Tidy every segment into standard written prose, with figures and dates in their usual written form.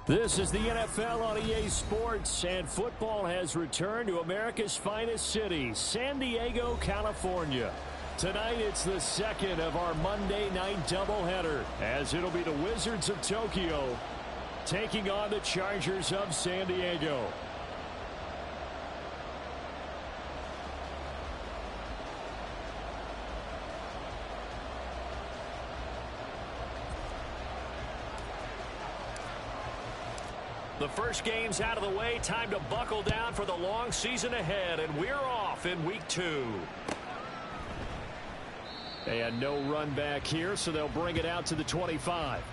This is the NFL on EA Sports, and football has returned to America's finest city, San Diego, California. Tonight, it's the second of our Monday night doubleheader, as it'll be the Wizards of Tokyo taking on the Chargers of San Diego. The first game's out of the way. Time to buckle down for the long season ahead, and we're off in week 2. And no run back here, so they'll bring it out to the 25.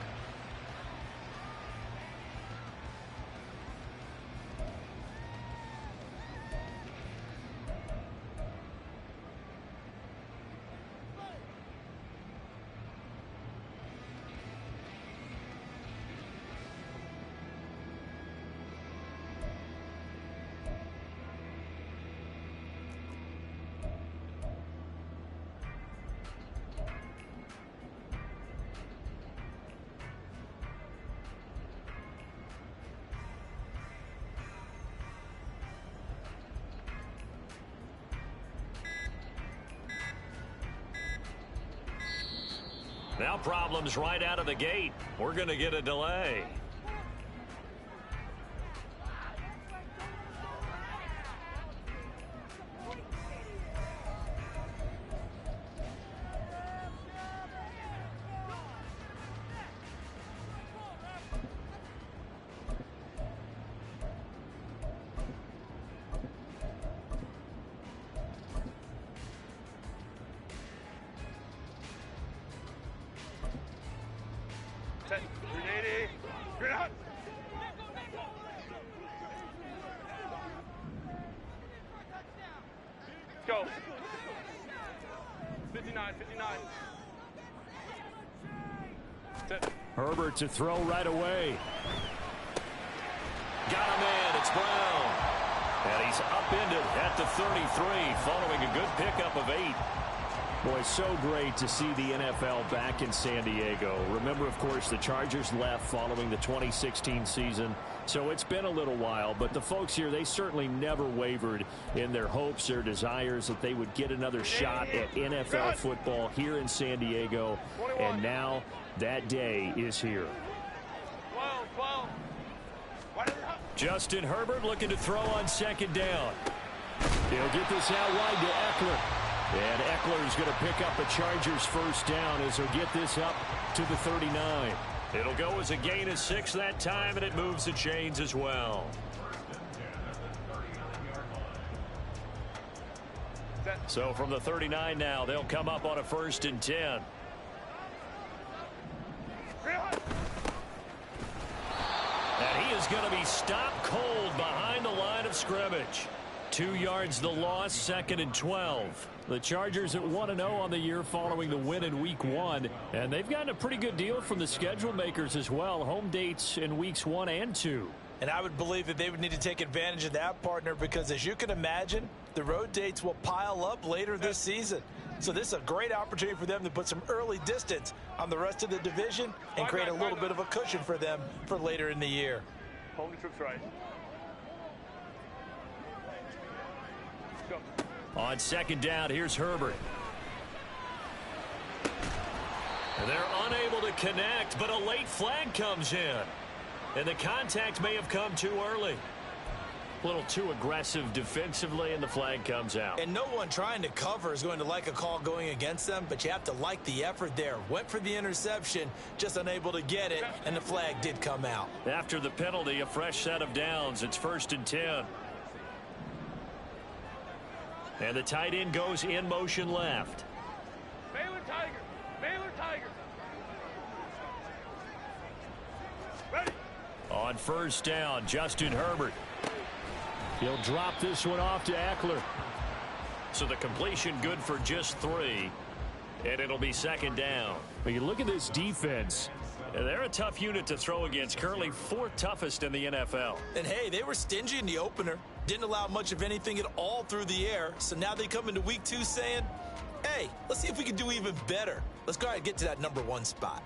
Now problems right out of the gate. We're going to get a delay. Go. 59, 59. Herbert to throw right away. Got him in. It's Brown. And he's upended at the 33 following a good pickup of 8. Boy, so great to see the NFL back in San Diego. Remember, of course, the Chargers left following the 2016 season. So it's been a little while, but the folks here, they certainly never wavered in their hopes or desires that they would get another shot at NFL football here in San Diego. And now that day is here. Justin Herbert looking to throw on second down. He'll get this out wide to Eckler. And Eckler is going to pick up the Chargers' first down as he'll get this up to the 39. It'll go as a gain of 6 that time, and it moves the chains as well. So from the 39 now, they'll come up on a 1st and 10. And he is going to be stopped cold behind the line of scrimmage. 2 yards the loss, 2nd and 12. The Chargers at 1-0 on the year following the win in week 1. And they've gotten a pretty good deal from the schedule makers as well. Home dates in weeks 1 and 2. And I would believe that they would need to take advantage of that, partner, because as you can imagine, the road dates will pile up later this season. So this is a great opportunity for them to put some early distance on the rest of the division and create a little bit of a cushion for them for later in the year. Hold the troops right. On 2nd down, here's Herbert. And they're unable to connect, but a late flag comes in. And the contact may have come too early. A little too aggressive defensively, and the flag comes out. And no one trying to cover is going to like a call going against them, but you have to like the effort there. Went for the interception, just unable to get it, and the flag did come out. After the penalty, a fresh set of downs. It's 1st and 10. And the tight end goes in motion left. Baylor Tiger. Baylor Tiger. Ready. On 1st down, Justin Herbert. He'll drop this one off to Eckler. So the completion good for just 3. And it'll be 2nd down. But you look at this defense. They're a tough unit to throw against. Currently 4th toughest in the NFL. And hey, they were stingy in the opener. Didn't allow much of anything at all through the air. So now they come into week 2 saying, hey, let's see if we can do even better. Let's go ahead and get to that number 1 spot.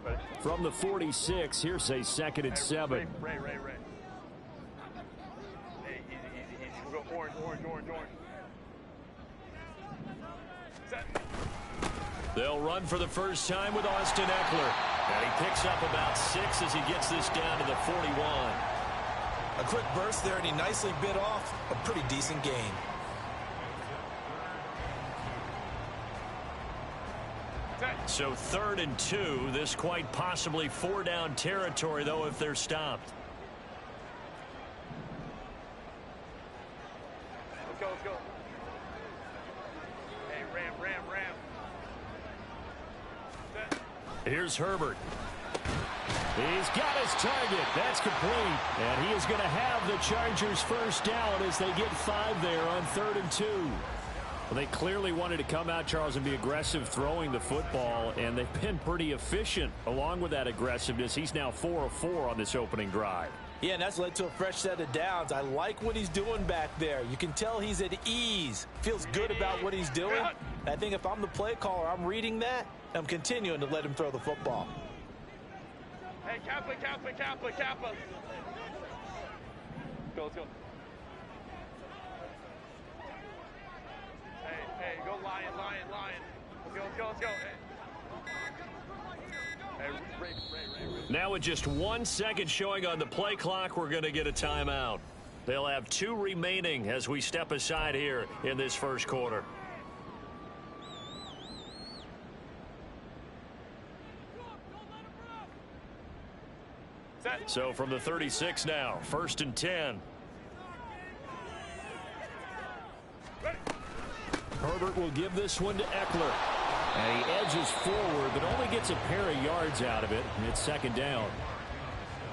Ready. From the 46, here's a 2nd and 7. Ray. Hey, easy. We'll go orange. Set. They'll run for the first time with Austin Eckler. And he picks up about 6 as he gets this down to the 41. A quick burst there, and he nicely bit off a pretty decent gain. So 3rd and 2. This quite possibly 4-down territory, though, if they're stopped. Let's go. Hey, ram. Set. Here's Herbert. He's got his target. That's complete. And he is going to have the Chargers first down as they get 5 there on 3rd and 2. Well, they clearly wanted to come out, Charles, and be aggressive throwing the football, and they've been pretty efficient along with that aggressiveness. He's now 4 of 4 on this opening drive. Yeah, and that's led to a fresh set of downs. I like what he's doing back there. You can tell he's at ease. Feels good about what he's doing. I think if I'm the play caller, I'm reading that. I'm continuing to let him throw the football. Hey, Kappa. Let's go. Hey, go lion. Let's go. Hey, Ray. Now with just 1 second showing on the play clock, we're going to get a timeout. They'll have 2 remaining as we step aside here in this first quarter. Set. So from the 36 now, 1st and 10. Ready. Herbert will give this one to Eckler. And he edges forward, but only gets a pair of yards out of it. And it's 2nd down.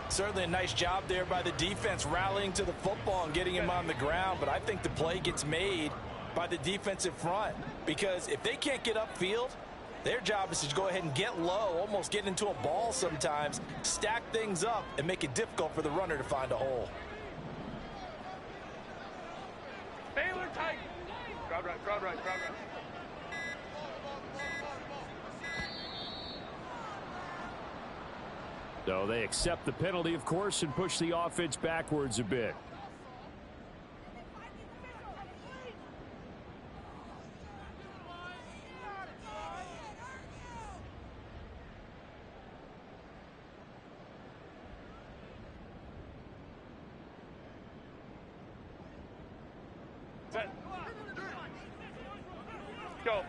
Certainly a nice job there by the defense rallying to the football and getting him on the ground. But I think the play gets made by the defensive front. Because if they can't get upfield, their job is to go ahead and get low, almost get into a ball sometimes, stack things up, and make it difficult for the runner to find a hole. Baylor tight. Crowd right. So they accept the penalty, of course, and push the offense backwards a bit. Set. Go.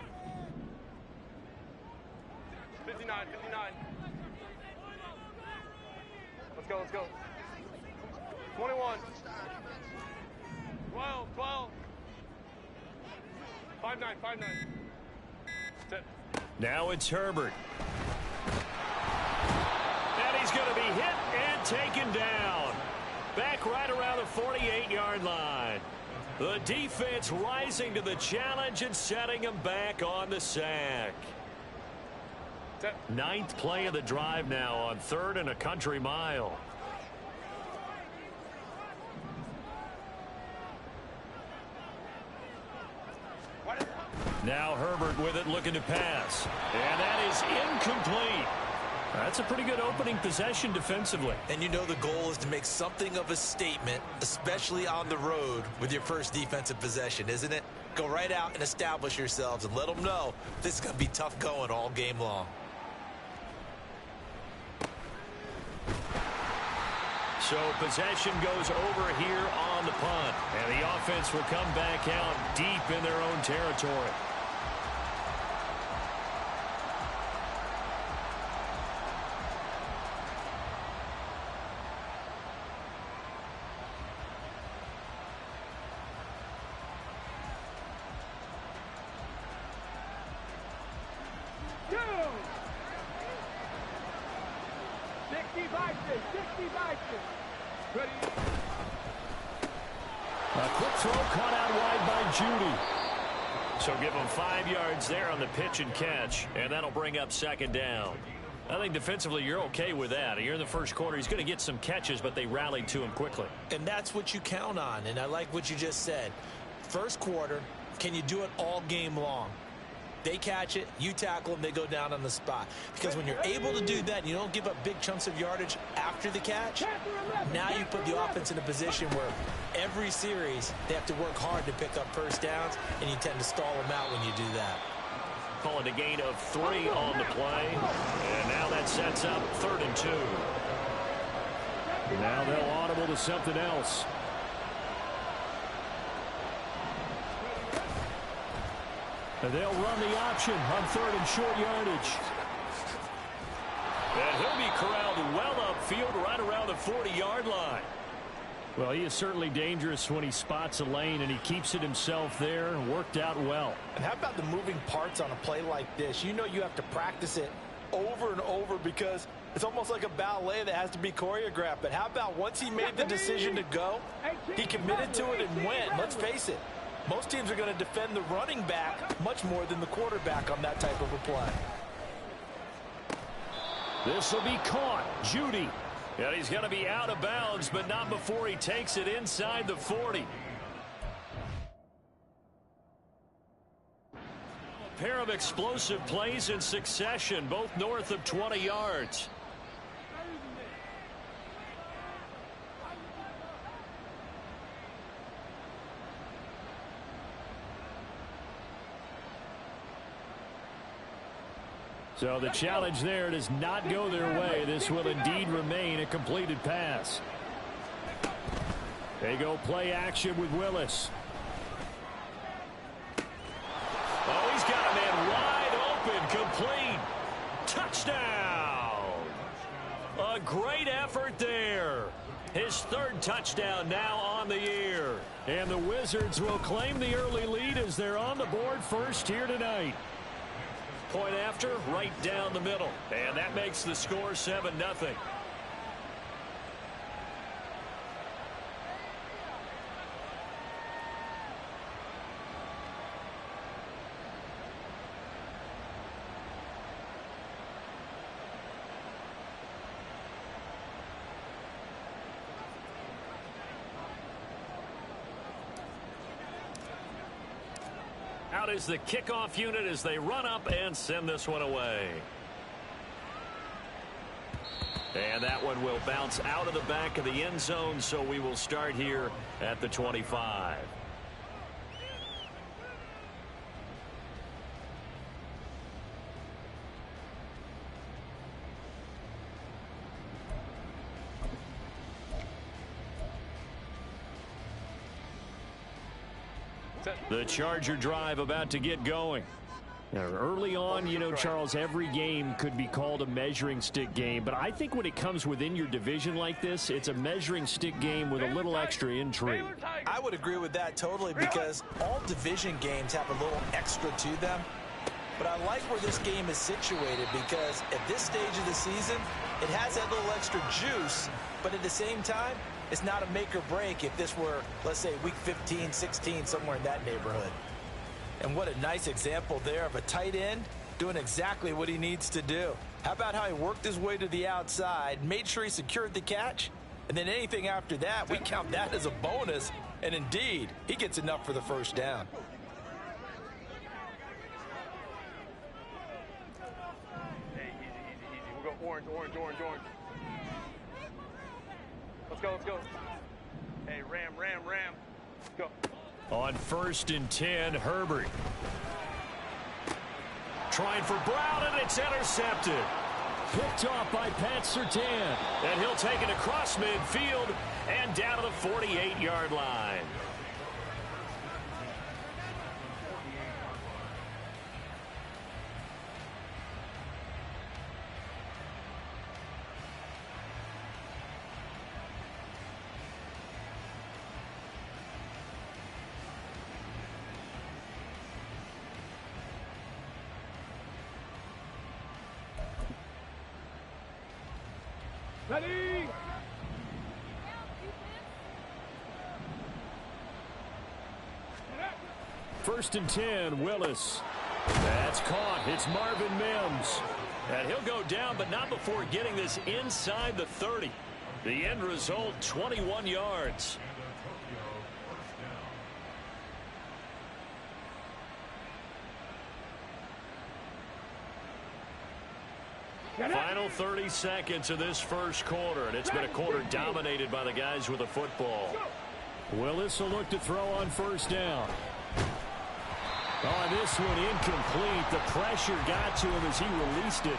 59. Let's go. 21. 12. 5-9. Set. Now it's Herbert. And he's going to be hit and taken down. Back right around the 48-yard line. The defense rising to the challenge and setting him back on the sack. 9th play of the drive now on 3rd and a country mile. Now Herbert with it, looking to pass. And that is incomplete. That's a pretty good opening possession defensively. And you know the goal is to make something of a statement, especially on the road with your first defensive possession, isn't it? Go right out and establish yourselves and let them know this is going to be tough going all game long. So possession goes over here on the punt. And the offense will come back out deep in their own territory. A quick throw caught out wide by Judy. So give him 5 yards there on the pitch and catch, and that'll bring up 2nd down. I think defensively you're okay with that. Here in the first quarter, he's going to get some catches, but they rallied to him quickly. And that's what you count on, and I like what you just said. First quarter, can you do it all game long? They catch it, you tackle them, they go down on the spot. Because when you're able to do that, you don't give up big chunks of yardage after the catch. Now you put the offense in a position where every series they have to work hard to pick up first downs, and you tend to stall them out when you do that. Calling a gain of 3 on the play. And now that sets up 3rd and 2. Now they'll audible to something else. And they'll run the option on 3rd and short yardage. And he'll be corralled well upfield right around the 40-yard line. Well, he is certainly dangerous when he spots a lane, and he keeps it himself there. Worked out well. And how about the moving parts on a play like this? You know you have to practice it over and over because it's almost like a ballet that has to be choreographed. But how about once he made the decision to go, he committed to it and went. Let's face it. Most teams are going to defend the running back much more than the quarterback on that type of a play. This will be caught. Judy. And he's going to be out of bounds, but not before he takes it inside the 40. A pair of explosive plays in succession, both north of 20 yards. So the challenge there does not go their way. This will indeed remain a completed pass. They go play action with Willis. Oh, he's got a man wide open, complete. Touchdown! A great effort there. His 3rd touchdown now on the year. And the Wizards will claim the early lead as they're on the board first here tonight. Point after, right down the middle. And that makes the score 7-0. Out is the kickoff unit as they run up and send this one away. And that one will bounce out of the back of the end zone, so we will start here at the 25. The Charger drive about to get going. Now, early on, you know, Charles, every game could be called a measuring stick game, but I think when it comes within your division like this, it's a measuring stick game with a little extra intrigue. I would agree with that totally because all division games have a little extra to them. But I like where this game is situated because at this stage of the season, it has that little extra juice, but at the same time, it's not a make or break if this were, let's say, week 15, 16, somewhere in that neighborhood. And what a nice example there of a tight end doing exactly what he needs to do. How about how he worked his way to the outside, made sure he secured the catch, and then anything after that, we count that as a bonus. And indeed, he gets enough for the first down. Hey, easy. We'll go orange. Let's go. Hey, ram. Let's go. On 1st and 10, Herbert. Trying for Brown, and it's intercepted. Picked off by Pat Surtain. And he'll take it across midfield and down to the 48-yard line. Ready? First and 10, Willis. That's caught. It's Marvin Mims. And he'll go down, but not before getting this inside the 30. The end result, 21 yards. Final 30 seconds of this first quarter, and it's been a quarter dominated by the guys with the football. Willis will look to throw on first down. Oh, this one incomplete. The pressure got to him as he released it,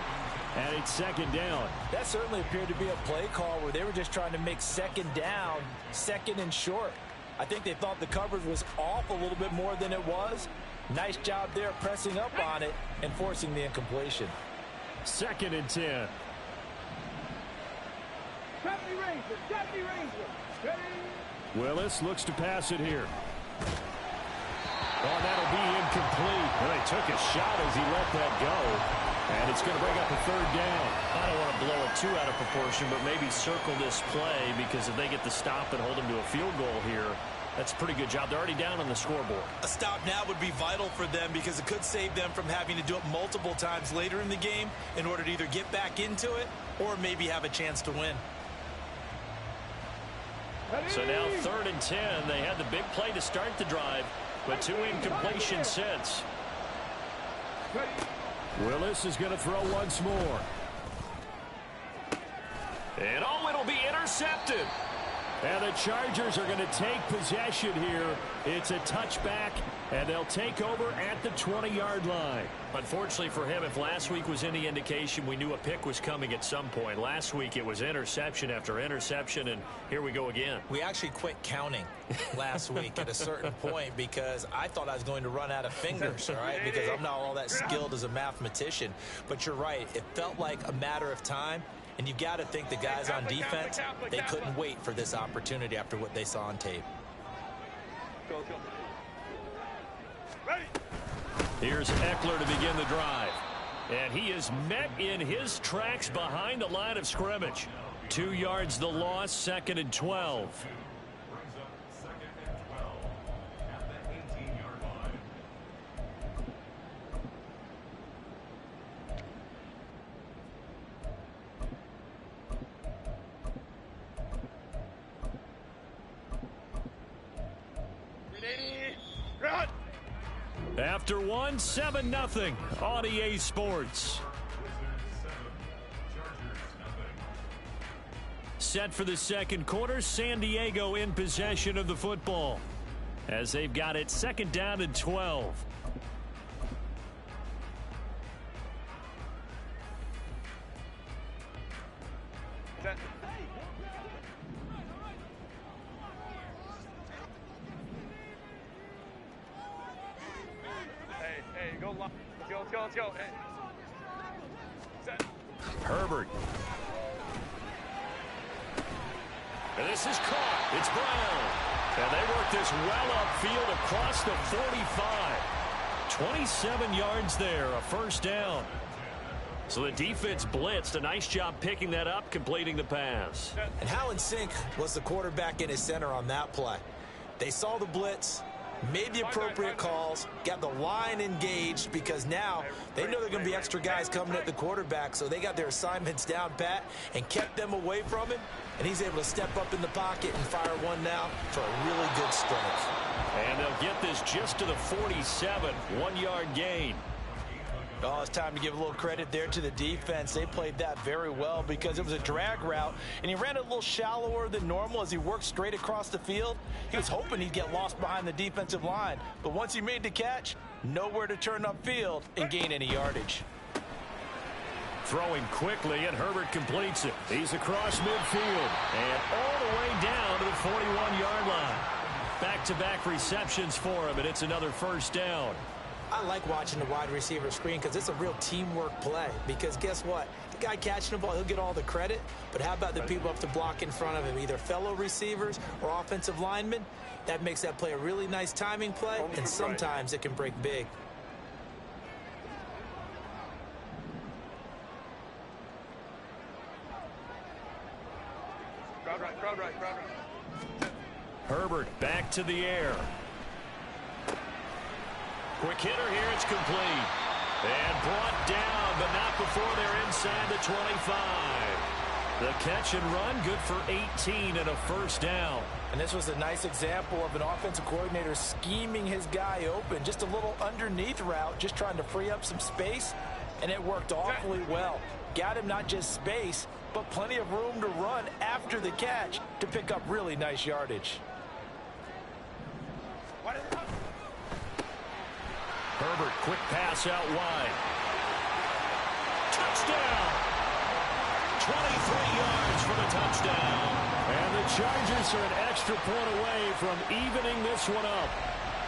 and it's second down. That certainly appeared to be a play call where they were just trying to make second down, second and short. I think they thought the coverage was off a little bit more than it was. Nice job there pressing up on it and forcing the incompletion. Second and 10. Willis looks to pass it here. Oh, that'll be incomplete. Well, they took a shot as he let that go. And it's going to bring up a third down. I don't want to blow it too out of proportion, but maybe circle this play, because if they get the stop and hold them to a field goal here, that's a pretty good job. They're already down on the scoreboard. A stop now would be vital for them, because it could save them from having to do it multiple times later in the game in order to either get back into it or maybe have a chance to win. So now 3rd and 10. They had the big play to start the drive, but 2 incompletions since. Willis is going to throw once more. And oh, it'll be intercepted. And the Chargers are going to take possession here. It's a touchback, and they'll take over at the 20-yard line. Unfortunately for him, if last week was any indication, we knew a pick was coming at some point. Last week it was interception after interception, and here we go again. We actually quit counting last week at a certain point because I thought I was going to run out of fingers, all right, because I'm not all that skilled as a mathematician. But you're right. It felt like a matter of time. And you got to think the guys on defense, they couldn't wait for this opportunity after what they saw on tape. Here's Eckler to begin the drive. And he is met in his tracks behind the line of scrimmage. 2 yards the loss, 2nd and 12. After 1, 7-0 on EA Sports. Set for the second quarter, San Diego in possession of the football as they've got it 2nd down and 12. Let's go. Hey. Herbert. And this is caught. It's Brown. And they work this well upfield across the 45. 27 yards there, a first down. So the defense blitzed. A nice job picking that up, completing the pass. And how in sync was the quarterback in his center on that play? They saw the blitz, made the appropriate calls, got the line engaged, because now they know they're going to be extra guys coming at the quarterback, so they got their assignments down pat and kept them away from him, and he's able to step up in the pocket and fire one now for a really good strike. And they'll get this just to the 47, 1-yard gain. Oh, it's time to give a little credit there to the defense. They played that very well because it was a drag route, and he ran it a little shallower than normal as he worked straight across the field. He was hoping he'd get lost behind the defensive line, but once he made the catch, nowhere to turn upfield and gain any yardage. Throwing quickly, and Herbert completes it. He's across midfield and all the way down to the 41-yard line. Back-to-back receptions for him, and it's another first down. I like watching the wide receiver screen because it's a real teamwork play. Because guess what? The guy catching the ball, he'll get all the credit. But how about the people up to block in front of him, either fellow receivers or offensive linemen? That makes that play a really nice timing play, and sometimes it can break big. Crowd right. Herbert back to the air. Quick hitter here, it's complete. And brought down, but not before they're inside the 25. The catch and run, good for 18 and a first down. And this was a nice example of an offensive coordinator scheming his guy open. Just a little underneath route, just trying to free up some space, and it worked awfully well. got him not just space, but plenty of room to run after the catch to pick up really nice yardage. Herbert, quick pass out wide. Touchdown! 23 yards for the touchdown. And the Chargers are an extra point away from evening this one up.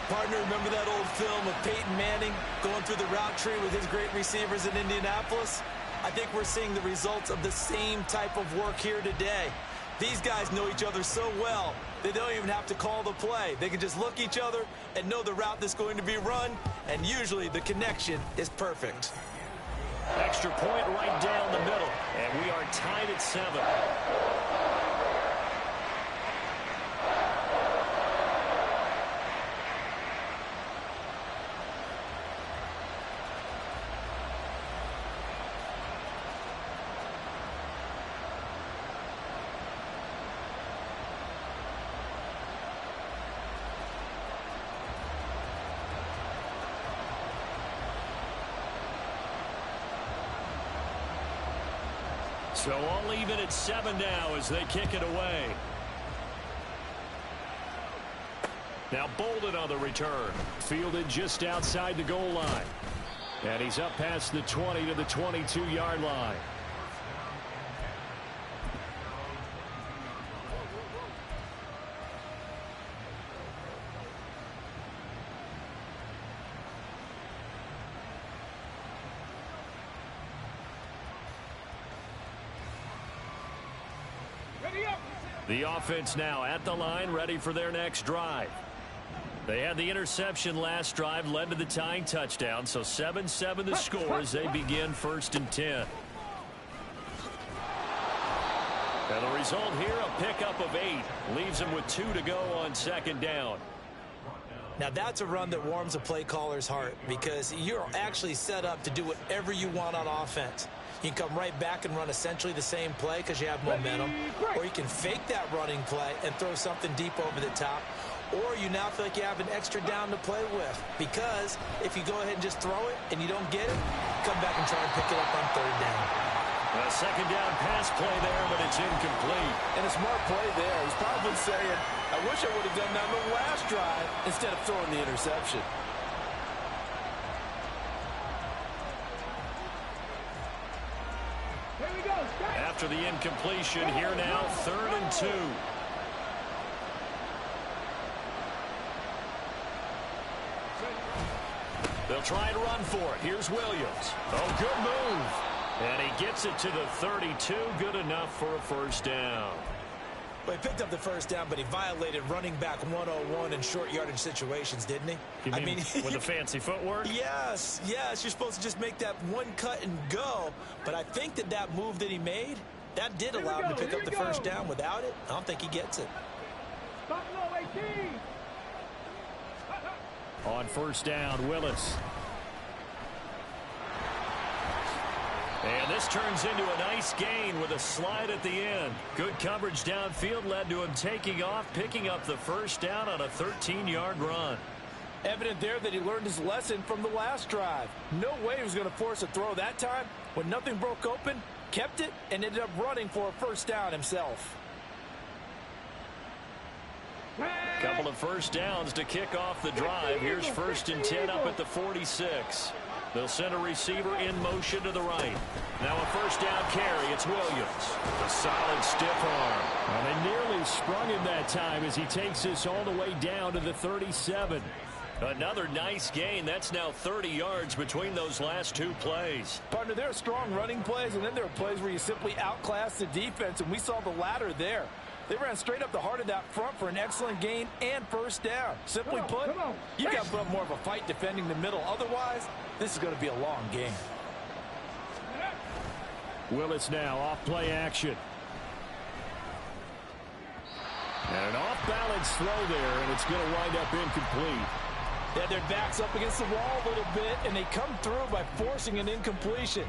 Partner, remember that old film of Peyton Manning going through the route tree with his great receivers in Indianapolis? I think we're seeing the results of the same type of work here today. These guys know each other so well, they don't even have to call the play. They can just look each other and know the route that's going to be run, and usually the connection is perfect. Extra point right down the middle, and we are tied at 7. So all even at 7 now as they kick it away. Now Bolden on the return. Fielded just outside the goal line. And he's up past the 20 to the 22-yard line. The offense now at the line, ready for their next drive. They had the interception last drive, led to the tying touchdown, so 7-7 the score as they begin 1st and 10. And the result here, a pickup of 8. Leaves them with 2 to go on 2nd down. Now that's a run that warms a play caller's heart because you're actually set up to do whatever you want on offense. You can come right back and run essentially the same play because you have momentum, or you can fake that running play and throw something deep over the top, or you now feel like you have an extra down to play with because if you go ahead and just throw it and you don't get it, come back and try and pick it up on 3rd down. A 2nd down pass play there, but it's incomplete. And a smart play there. He's probably saying, I wish I would have done that on the last drive instead of throwing the interception. After the incompletion, here now, 3rd and 2. They'll try and run for it. Here's Williams. Oh, good move. And he gets it to the 32. Good enough for a 1st down. Well, he picked up the 1st down, but he violated running back 101 in short yardage situations, didn't he? You mean with the fancy footwork? Yes. You're supposed to just make that one cut and go. But I think that move that he made, that did allow him to pick up the 1st down. Without it, I don't think he gets it. On 1st down, Willis. And this turns into a nice gain with a slide at the end. Good coverage downfield led to him taking off, picking up the 1st down on a 13-yard run. Evident there that he learned his lesson from the last drive. No way he was going to force a throw that time. When nothing broke open, kept it, and ended up running for a 1st down himself. Couple of 1st downs to kick off the drive. Here's 1st and 10 up at the 46. They'll send a receiver in motion to the right. Now a 1st down carry. It's Williams. A solid stiff arm. And they nearly sprung him that time as he takes this all the way down to the 37. Another nice gain. That's now 30 yards between those last 2 plays. Partner, there are strong running plays, and then there are plays where you simply outclass the defense, and we saw the latter there. They ran straight up the heart of that front for an excellent gain and 1st down. Simply put, you got to put up more of a fight defending the middle. Otherwise, this is going to be a long game. Willis now off play action. And an off-balance throw there, and it's going to wind up incomplete. Yeah, their backs up against the wall a little bit, and they come through by forcing an incompletion.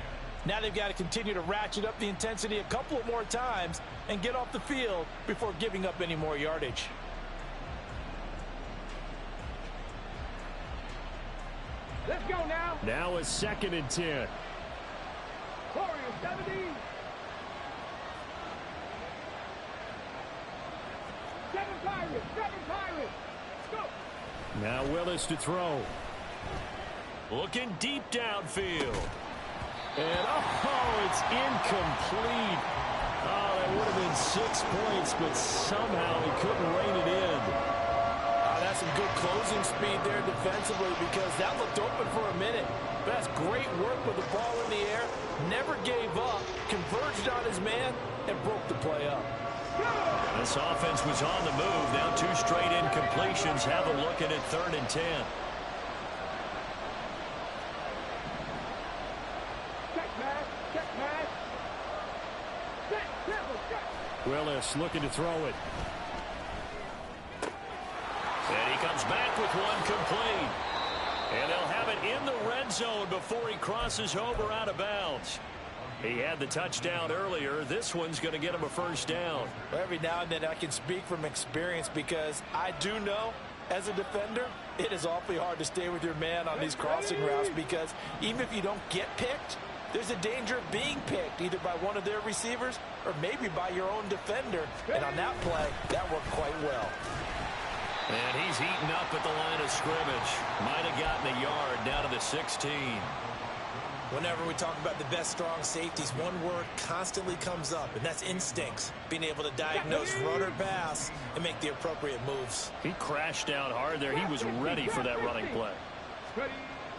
Now they've got to continue to ratchet up the intensity a couple of more times and get off the field before giving up any more yardage. Let's go now. Now a 2nd and 10. Warriors Now Willis to throw. Looking deep downfield. And, oh, it's incomplete. Oh, that would have been 6 points, but somehow he couldn't rein it in. That's some good closing speed there defensively because that looked open for a minute. But that's great work with the ball in the air. Never gave up, converged on his man, and broke the play up. This offense was on the move. Now 2 straight incompletions. Have a look at it, 3rd and 10. Willis looking to throw it. And he comes back with one complete. And they'll have it in the red zone before he crosses over out of bounds. He had the touchdown earlier. This one's going to get him a first down. Well, every now and then I can speak from experience because I do know as a defender it is awfully hard to stay with your man on these crossing routes because even if you don't get picked, there's a danger of being picked either by one of their receivers or maybe by your own defender. And on that play, that worked quite well. And he's eaten up at the line of scrimmage. Might have gotten a yard down to the 16. Whenever we talk about the best strong safeties, one word constantly comes up, and that's instincts. Being able to diagnose run or pass and make the appropriate moves. He crashed out hard there. He was ready for that running play.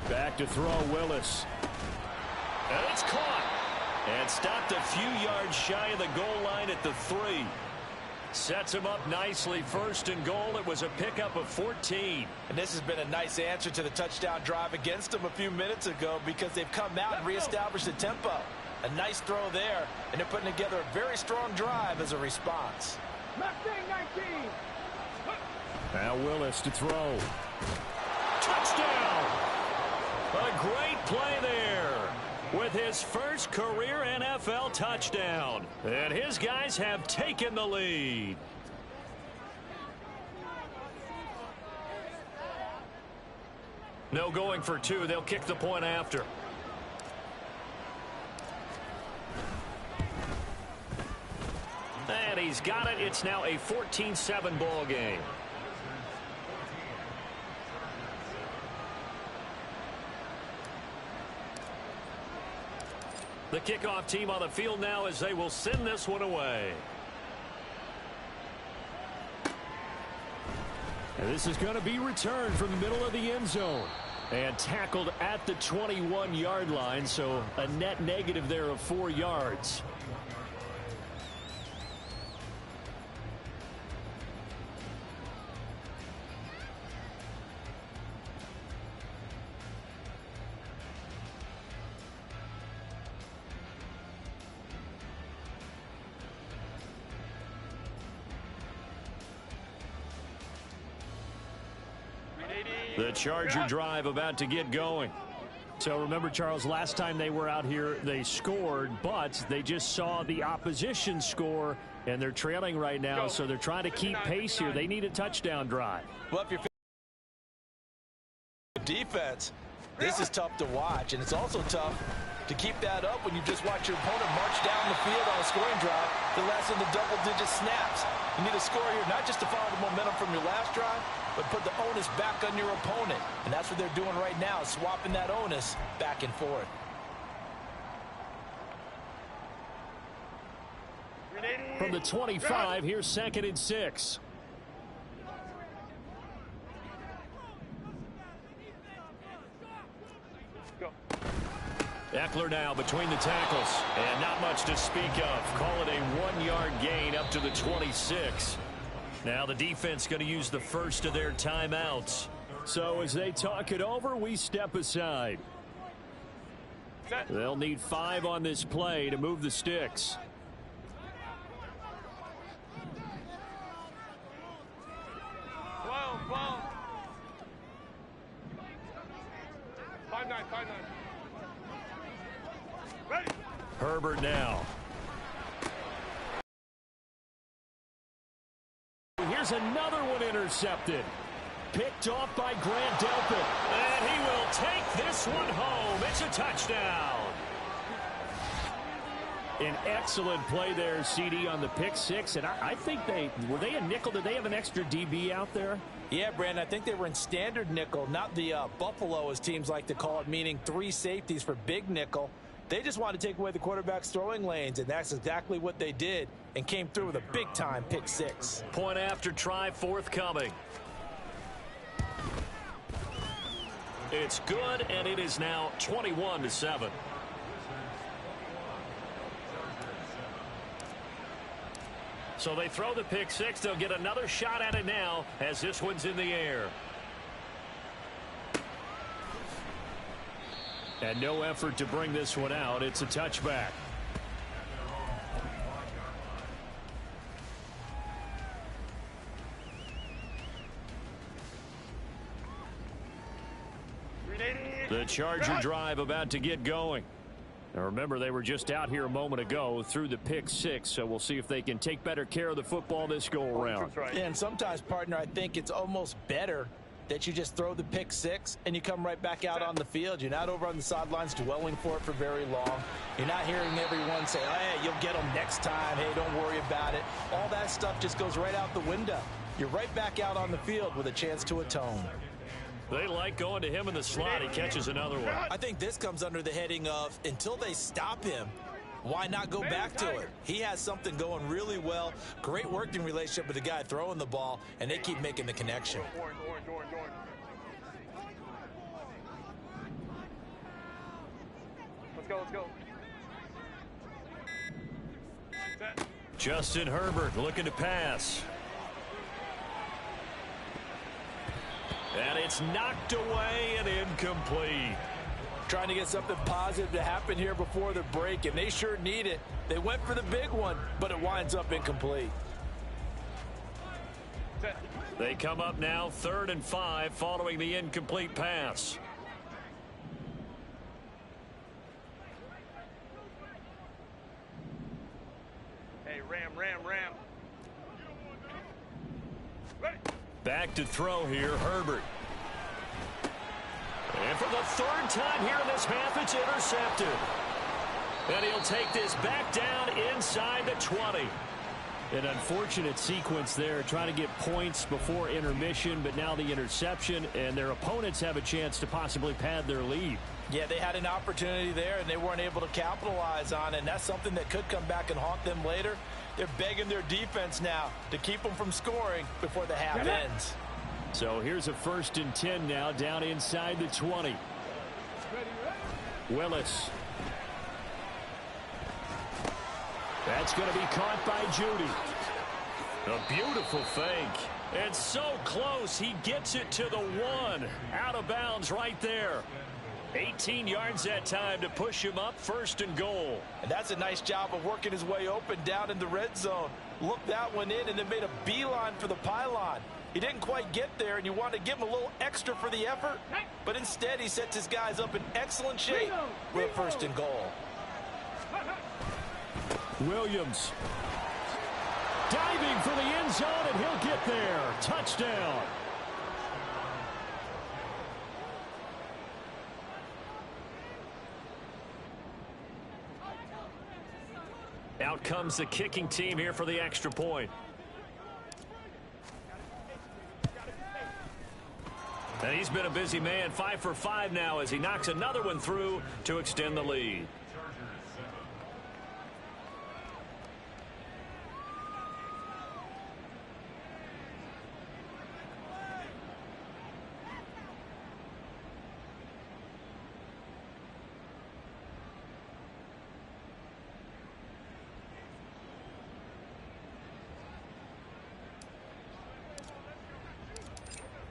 Back to throw Willis. And it's caught. And stopped a few yards shy of the goal line at the 3. Sets him up nicely. 1st and goal. It was a pickup of 14. And this has been a nice answer to the touchdown drive against them a few minutes ago because they've come out and reestablished the tempo. A nice throw there, and they're putting together a very strong drive as a response. Now Willis to throw. Touchdown! A great play there with his first career NFL touchdown. And his guys have taken the lead. No going for 2. They'll kick the point after. And he's got it. It's now a 14-7 ball game. The kickoff team on the field now as they will send this one away. And this is going to be returned from the middle of the end zone. And tackled at the 21-yard line, so a net negative there of 4 yards. The Charger drive about to get going. So remember, Charles, last time they were out here, they scored, but they just saw the opposition score, and they're trailing right now, so they're trying to keep pace here. They need a touchdown drive. Well, if you're defense, this is tough to watch, and it's also tough to keep that up when you just watch your opponent march down the field on a scoring drive that lasts in the double-digit snaps. You need a score here, not just to follow the momentum from your last drive, but put the onus back on your opponent. And that's what they're doing right now, swapping that onus back and forth. From the 25, here's 2nd and 6. Eckler now between the tackles, and not much to speak of. Call it a 1-yard gain up to the 26. Now the defense going to use the first of their timeouts. So as they talk it over, we step aside. They'll need 5 on this play to move the sticks. Well. 5-9. Ready. Herbert now. Here's another one intercepted. Picked off by Grant Delpit. And he will take this one home. It's a touchdown. An excellent play there, CD, on the pick six. And I think were they a nickel? Did they have an extra DB out there? Yeah, Brandon, I think they were in standard nickel, not the Buffalo, as teams like to call it, meaning 3 safeties for big nickel. They just wanted to take away the quarterback's throwing lanes, and that's exactly what they did and came through with a big-time pick six. Point after try forthcoming. It's good, and it is now 21-7. So they throw the pick six. They'll get another shot at it now as this one's in the air. And no effort to bring this one out. It's a touchback. The Charger drive about to get going. Now remember, they were just out here a moment ago through the pick six, so we'll see if they can take better care of the football this go-around. Yeah, and sometimes, partner, I think it's almost better that you just throw the pick six and you come right back out on the field. You're not over on the sidelines dwelling for it for very long. You're not hearing everyone say, hey, you'll get them next time. Hey, don't worry about it. All that stuff just goes right out the window. You're right back out on the field with a chance to atone. They like going to him in the slot. He catches another one. I think this comes under the heading of, until they stop him, why not go back to it? He has something going really well. Great working relationship with the guy throwing the ball, and they keep making the connection. Let's go. Justin Herbert looking to pass. And it's knocked away and incomplete. Trying to get something positive to happen here before the break, and they sure need it. They went for the big one, but it winds up incomplete. They come up now 3rd and 5 following the incomplete pass. Hey, Ram. Ready. Back to throw here, Herbert. And for the 3rd time here in this half, it's intercepted. And he'll take this back down inside the 20. An unfortunate sequence there, trying to get points before intermission, but now the interception, and their opponents have a chance to possibly pad their lead. Yeah, they had an opportunity there, and they weren't able to capitalize on it, and that's something that could come back and haunt them later. They're begging their defense now to keep them from scoring before the half ends. So here's a 1st and 10 now, down inside the 20. Willis. That's going to be caught by Judy. A beautiful fake. And so close, he gets it to the 1. Out of bounds right there. 18 yards that time to push him up, 1st and goal. And that's a nice job of working his way open down in the red zone. Looked that one in and then made a beeline for the pylon. He didn't quite get there, and you want to give him a little extra for the effort. But instead, he sets his guys up in excellent shape with a 1st and goal. Williams. Diving for the end zone, and he'll get there. Touchdown. Out comes the kicking team here for the extra point. And he's been a busy man, 5 for 5 now as he knocks another one through to extend the lead.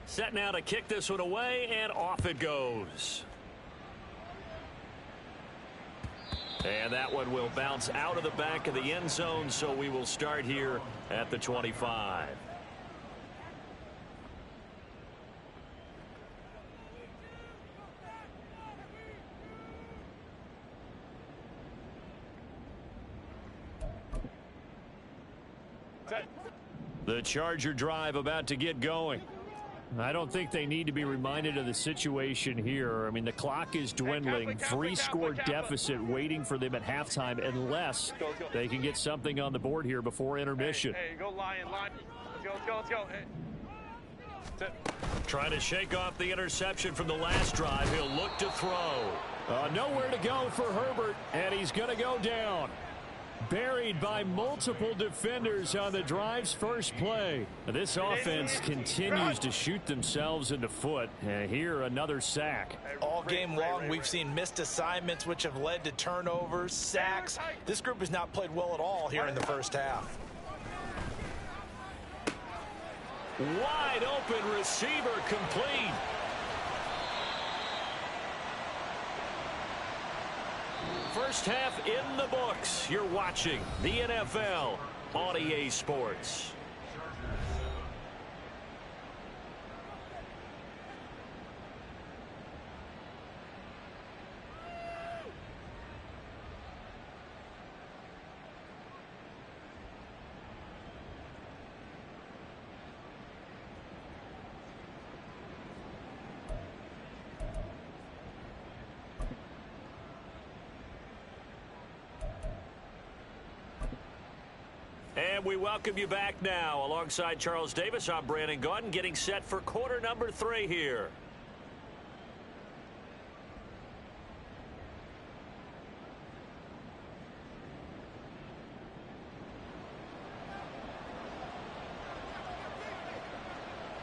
Set now to kick this one away, and off it goes. And that one will bounce out of the back of the end zone, so we will start here at the 25. The Charger drive about to get going. I don't think they need to be reminded of the situation here. I mean, the clock is dwindling. Three-score deficit waiting for them at halftime unless they can get something on the board here before intermission. Hey, go Lion. Let's go. Hey. Trying to shake off the interception from the last drive. He'll look to throw. Nowhere to go for Herbert, and he's going to go down. Buried by multiple defenders on the drive's first play. This offense continues to shoot themselves in the foot. And here, another sack. All game long, we've seen missed assignments, which have led to turnovers, sacks. This group has not played well at all here in the first half. Wide open receiver complete. First half in the books. You're watching the NFL on EA Sports. And we welcome you back now. Alongside Charles Davis, I'm Brandon Gaudin, getting set for quarter number 3 here.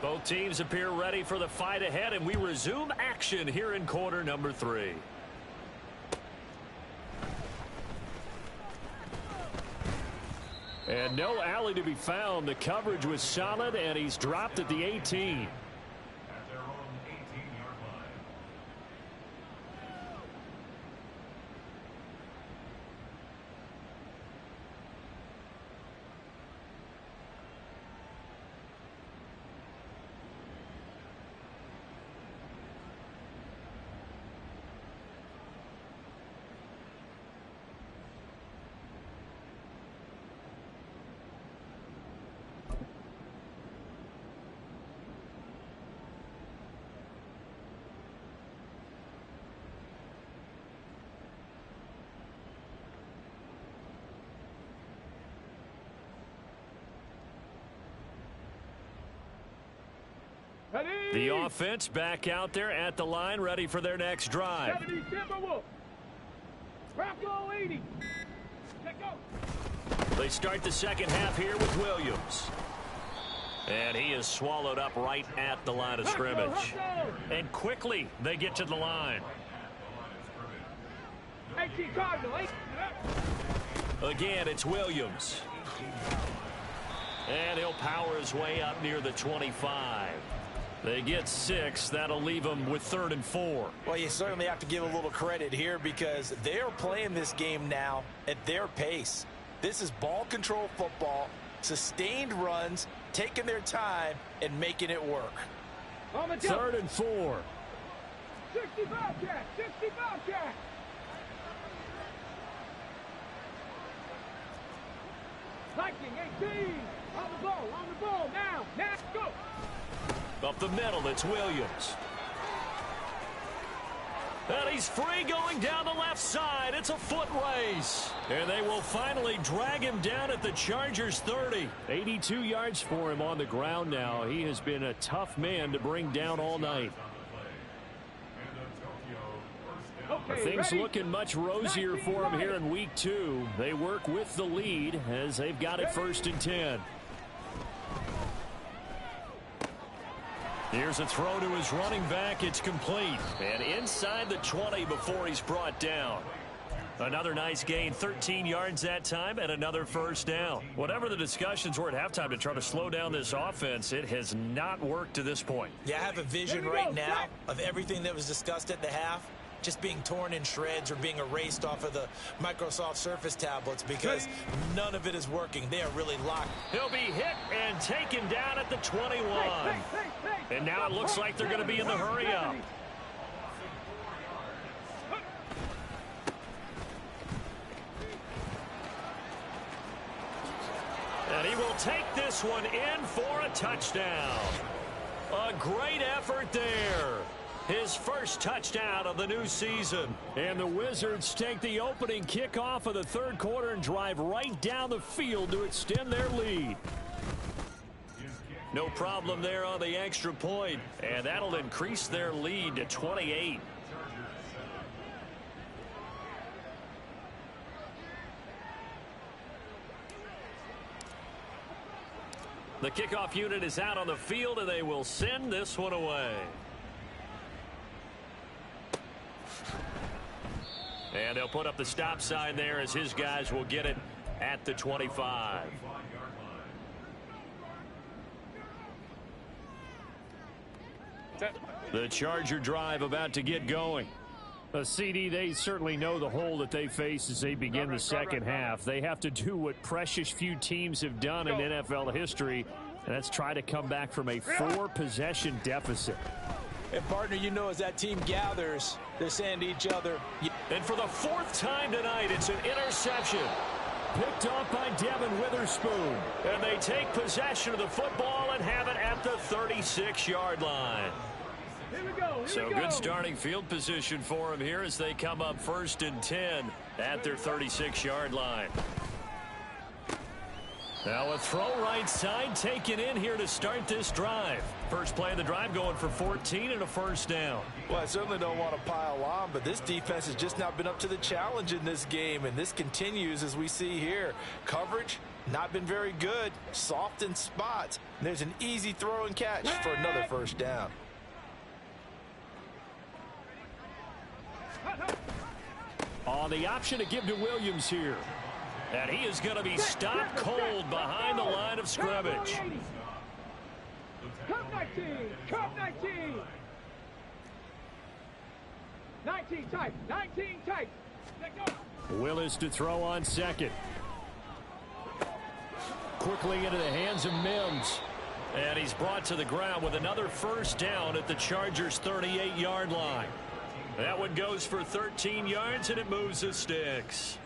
Both teams appear ready for the fight ahead, and we resume action here in quarter number 3. And no alley to be found. The coverage was solid, and he's dropped at the 18. At their own 18-yard line. The offense back out there at the line, ready for their next drive. They start the second half here with Williams. And he is swallowed up right at the line of scrimmage. And quickly they get to the line. Again, it's Williams. And he'll power his way up near the 25. They get 6. That'll leave them with 3rd and 4. Well, you certainly have to give a little credit here because they're playing this game now at their pace. This is ball control football, sustained runs, taking their time, and making it work. 3rd and 4. 65 catch. Viking 18. On the ball, now, go. Up the middle, it's Williams. And he's free going down the left side. It's a foot race. And they will finally drag him down at the Chargers 30. 82 yards for him on the ground now. He has been a tough man to bring down all night. Things looking much rosier for him here in week 2. They work with the lead as they've got it 1st and 10. Here's a throw to his running back. It's complete. And inside the 20 before he's brought down. Another nice gain, 13 yards that time, and another first down. Whatever the discussions were at halftime to try to slow down this offense, it has not worked to this point. Yeah, I have a vision right now of everything that was discussed at the half just being torn in shreds or being erased off of the Microsoft Surface tablets because none of it is working. They are really locked. He'll be hit and taken down at the 21. And now it looks like they're going to be in the hurry-up. And he will take this one in for a touchdown. A great effort there. His first touchdown of the new season. And the Wizards take the opening kickoff of the third quarter and drive right down the field to extend their lead. No problem there on the extra point, and that'll increase their lead to 28. The kickoff unit is out on the field, and they will send this one away. And they'll put up the stop sign there as his guys will get it at the 25. The Charger drive about to get going. CD, they certainly know the hole that they face as they begin the second half. They have to do what precious few teams have done in NFL history, and that's try to come back from a 4-possession deficit. And, partner, you know as that team gathers, they're saying to each other. And for the 4th time tonight, it's an interception. Picked off by Devin Witherspoon. And they take possession of the football and have it at the 36-yard line. So good starting field position for them here as they come up 1st and 10 at their 36-yard line. Now a throw right side taken in here to start this drive. First play of the drive going for 14 and a first down. Well, I certainly don't want to pile on, but this defense has just not been up to the challenge in this game, and this continues as we see here. Coverage, not been very good, soft in spots. And there's an easy throw and catch for another first down. On the option to give to Williams here. And he is going to be stopped cold behind the line of scrimmage. Cup 19, Cup 19. 19 tight, 19 tight. Willis to throw on second. Quickly into the hands of Mims. And he's brought to the ground with another first down at the Chargers' 38-yard line. That one goes for 13 yards, and it moves the sticks.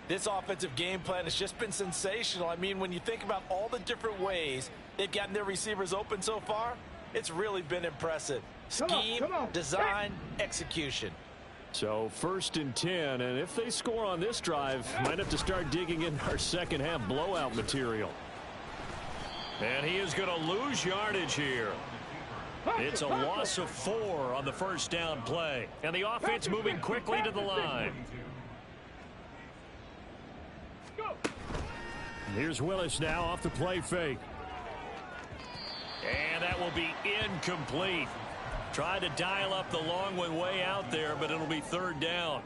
This offensive game plan has just been sensational. I mean, when you think about all the different ways they've gotten their receivers open so far, it's really been impressive. Scheme, design, execution. So 1st and 10, and if they score on this drive, might have to start digging in our second half blowout material. And he is going to lose yardage here. It's a loss of 4 on the first down play. And the offense moving quickly to the line. Here's Willis now off the play fake. And that will be incomplete. Tried to dial up the long one way out there, but it'll be 3rd down.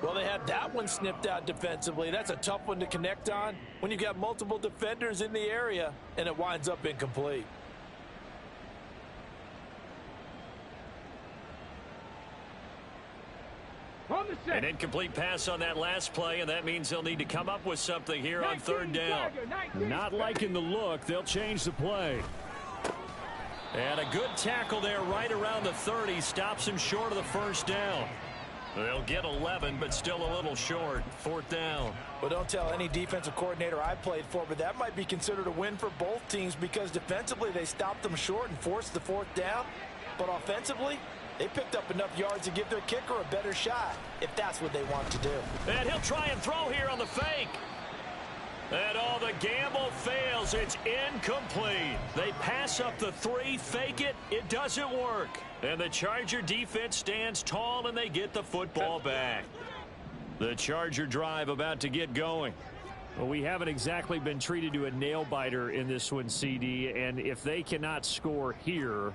Well, they had that one snipped out defensively. That's a tough one to connect on when you've got multiple defenders in the area, and it winds up incomplete. An incomplete pass on that last play, and that means they'll need to come up with something here on 3rd down. Not liking the look. They'll change the play. And a good tackle there right around the 30. Stops him short of the first down. They'll get 11, but still a little short. 4th down. Well, don't tell any defensive coordinator I played for, but that might be considered a win for both teams because defensively they stopped them short and forced the 4th down. But offensively, they picked up enough yards to give their kicker a better shot, if that's what they want to do. And he'll try and throw here on the fake. And all the gamble fails. It's incomplete. They pass up the 3, fake it. It doesn't work. And the Charger defense stands tall, and they get the football back. The Charger drive about to get going. Well, we haven't exactly been treated to a nail-biter in this one, CD. And if they cannot score here,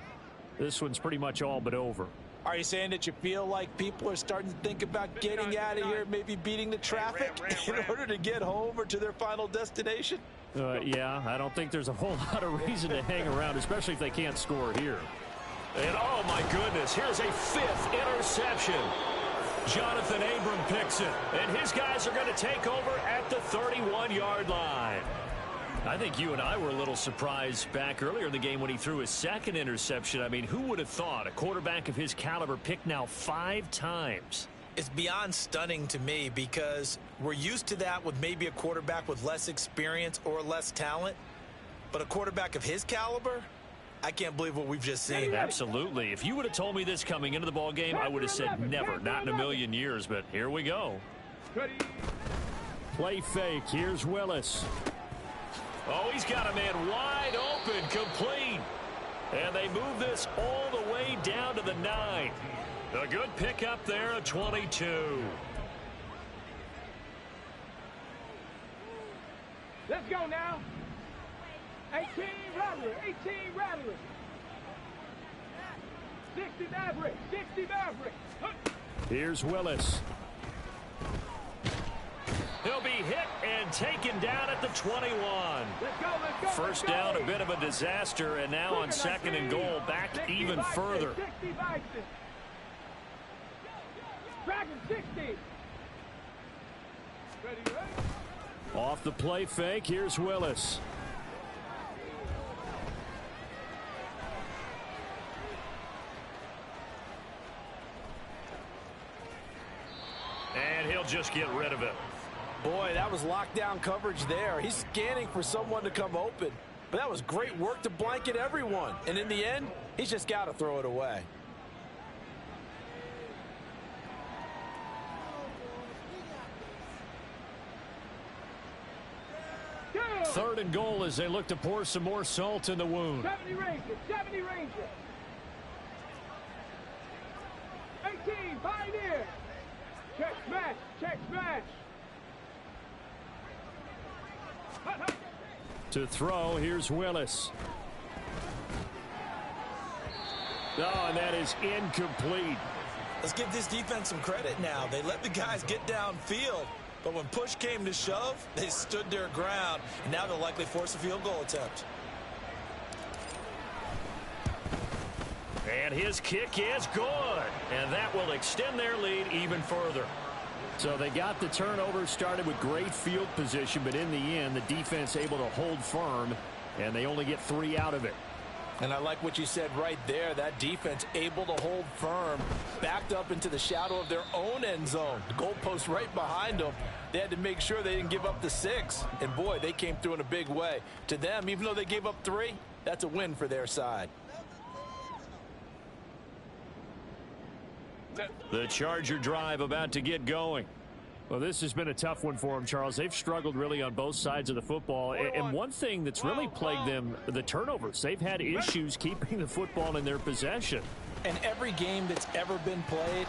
this one's pretty much all but over. Are you saying that you feel like people are starting to think about getting out of here, maybe beating the traffic in order to get home or to their final destination? Yeah, I don't think there's a whole lot of reason to hang around, especially if they can't score here. And oh my goodness, here's a 5th interception. Jonathan Abram picks it, and his guys are going to take over at the 31-yard line. I think you and I were a little surprised back earlier in the game when he threw his 2nd interception. I mean, who would have thought a quarterback of his caliber picked now 5 times? It's beyond stunning to me because we're used to that with maybe a quarterback with less experience or less talent. But a quarterback of his caliber, I can't believe what we've just seen. Absolutely. If you would have told me this coming into the ball game, I would have said never, not in a million years, but here we go. Play fake. Here's Willis. Oh, he's got a man wide open, complete. And they move this all the way down to the 9. A good pickup there at 22. Let's go now. 18 Rattler, 18 Rattler. 60 Maverick, 60 Maverick. Here's Willis. He'll be hit and taken down at the 21. Let's go. First down, a bit of a disaster, and now on 2nd and goal, back even further. 60 Bison. Dragon 60. Ready. Off the play fake, here's Willis. And he'll just get rid of it. Boy, that was lockdown coverage there. He's scanning for someone to come open. But that was great work to blanket everyone. And in the end, he's just got to throw it away. Third and goal as they look to pour some more salt in the wound. 70 Ranger, 70 Ranger. 18 Pioneer. Check smash, check smash. To throw, here's Willis. Oh, and that is incomplete. Let's give this defense some credit now. They let the guys get downfield, but when push came to shove, they stood their ground, and now they'll likely force a field goal attempt. And his kick is good, and that will extend their lead even further. So they got the turnover started with great field position, but in the end, the defense able to hold firm, and they only get 3 out of it. And I like what you said right there. That defense able to hold firm, backed up into the shadow of their own end zone. The goalpost right behind them. They had to make sure they didn't give up the 6. And, boy, they came through in a big way. To them, even though they gave up 3, that's a win for their side. The Charger drive about to get going. Well, this has been a tough one for them, Charles. They've struggled really on both sides of the football. And one thing that's really plagued them, the turnovers. They've had issues keeping the football in their possession. And every game that's ever been played,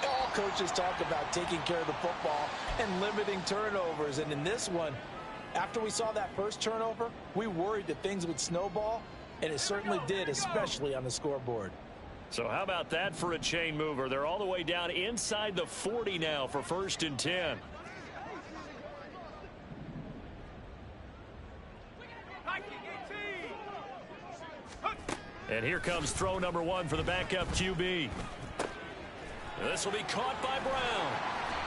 all coaches talk about taking care of the football and limiting turnovers. And in this one, after we saw that first turnover, we worried that things would snowball, and it certainly did, especially on the scoreboard. So how about that for a chain mover? They're all the way down inside the 40 now for 1st and 10. And here comes throw number 1 for the backup QB. This will be caught by Brown.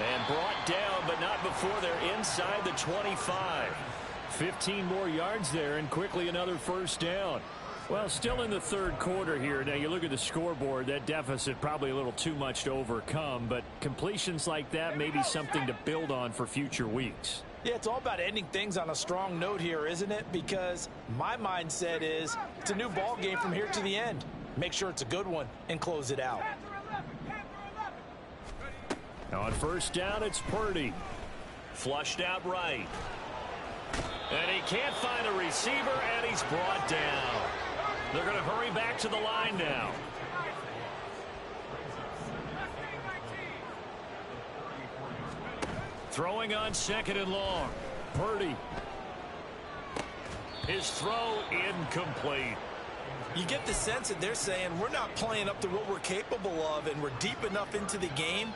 And brought down, but not before they're inside the 25. 15 more yards there, and quickly another first down. Well, still in the third quarter here. Now, you look at the scoreboard, that deficit probably a little too much to overcome, but completions like that may be something to build on for future weeks. Yeah, it's all about ending things on a strong note here, isn't it? Because my mindset is it's a new ball game from here to the end. Make sure it's a good one and close it out. Now on first down, it's Purdy. Flushed out right. And he can't find a receiver, and he's brought down. They're going to hurry back to the line now. Throwing on 2nd and long. Purdy. His throw incomplete. You get the sense that they're saying we're not playing up to what we're capable of, and we're deep enough into the game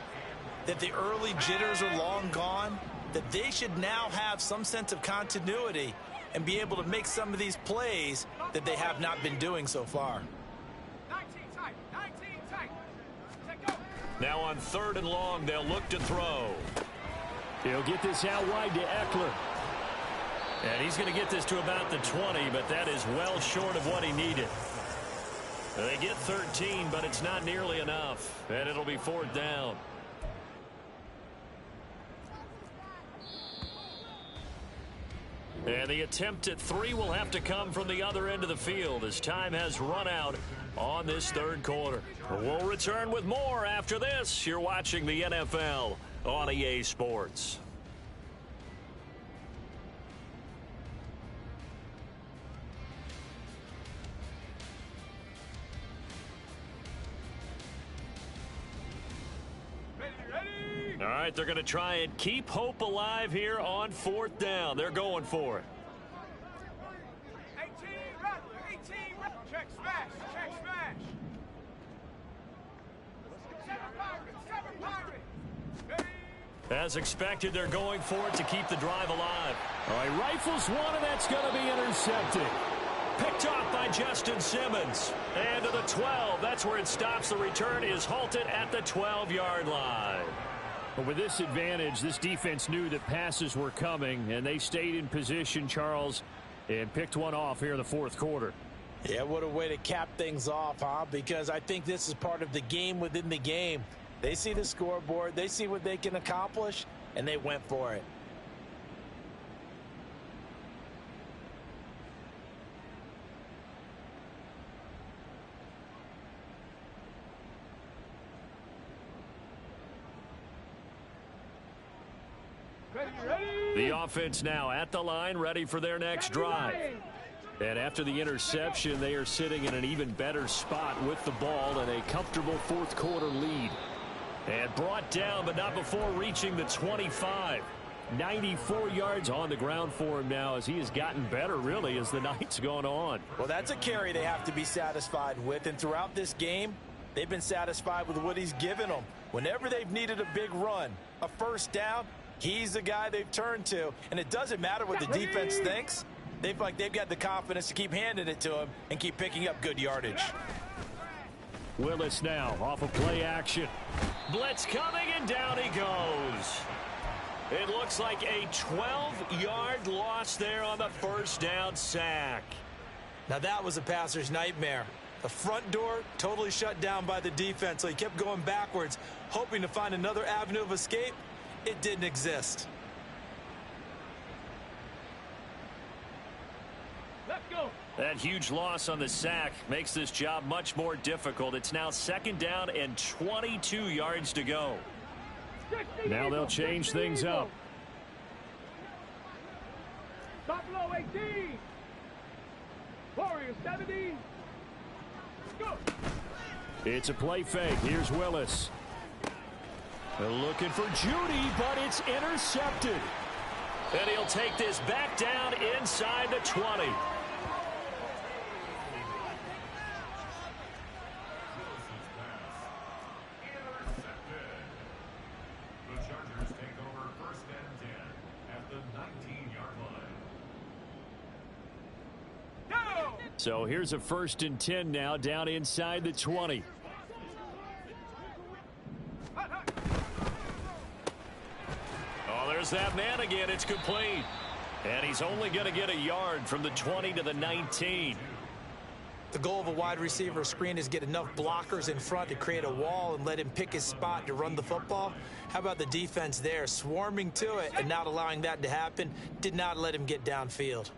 that the early jitters are long gone, that they should now have some sense of continuity and be able to make some of these plays that they have not been doing so far. 19 tight. Now on 3rd and long, they'll look to throw. He'll get this out wide to Eckler. And he's going to get this to about the 20, but that is well short of what he needed. They get 13, but it's not nearly enough, and it'll be 4th down. And the attempt at 3 will have to come from the other end of the field as time has run out on this third quarter. We'll return with more after this. You're watching the NFL on EA Sports. All right, they're going to try and keep hope alive here on 4th down. They're going for it. 18, check smash, check smash. 7 Pirates. As expected, they're going for it to keep the drive alive. All right, rifles one, and that's going to be intercepted. Picked off by Justin Simmons. And to the 12. That's where it stops. The return is halted at the 12-yard line. But with this advantage, this defense knew that passes were coming, and they stayed in position, Charles, and picked one off here in the fourth quarter. Yeah, what a way to cap things off, huh? Because I think this is part of the game within the game. They see the scoreboard, they see what they can accomplish, and they went for it. The offense now at the line, ready for their next drive. And after the interception, they are sitting in an even better spot with the ball and a comfortable fourth quarter lead. And brought down, but not before reaching the 25. 94 yards on the ground for him now as he has gotten better, really, as the night's gone on. Well, that's a carry they have to be satisfied with. And throughout this game, they've been satisfied with what he's given them. Whenever they've needed a big run, a first down, he's the guy they've turned to. And it doesn't matter what the defense thinks. They've got the confidence to keep handing it to him and keep picking up good yardage. Willis now off of play action. Blitz coming, and down he goes. It looks like a 12-yard loss there on the first down sack. Now that was a passer's nightmare. The front door totally shut down by the defense, so he kept going backwards, hoping to find another avenue of escape. It didn't exist. Let's go. That huge loss on the sack makes this job much more difficult. It's now second down and 22 yards to go. Now they'll change things up. Top low 18. Warriors 70. Go. It's a play fake. Here's Willis. They're looking for Judy, but it's intercepted. And he'll take this back down inside the 20. The Chargers take over first and 10 at the 19-yard line. Go. So here's a first and 10 now down inside the 20. Oh, there's that man again. It's complete. And he's only going to get a yard from the 20 to the 19. The goal of a wide receiver screen is get enough blockers in front to create a wall and let him pick his spot to run the football. How about the defense there, swarming to it and not allowing that to happen? Did not let him get downfield.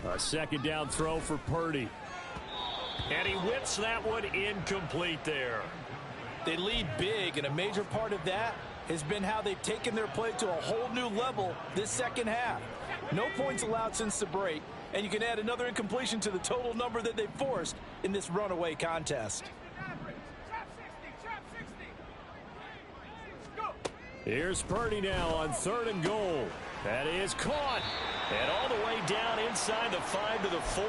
A second down throw for Purdy. And he whips that one incomplete there. They lead big, and a major part of that has been how they've taken their play to a whole new level this second half. No points allowed since the break, and you can add another incompletion to the total number that they've forced in this runaway contest. Here's Purdy now on 3rd and goal. That is caught. And all the way down inside the 5 to the 4.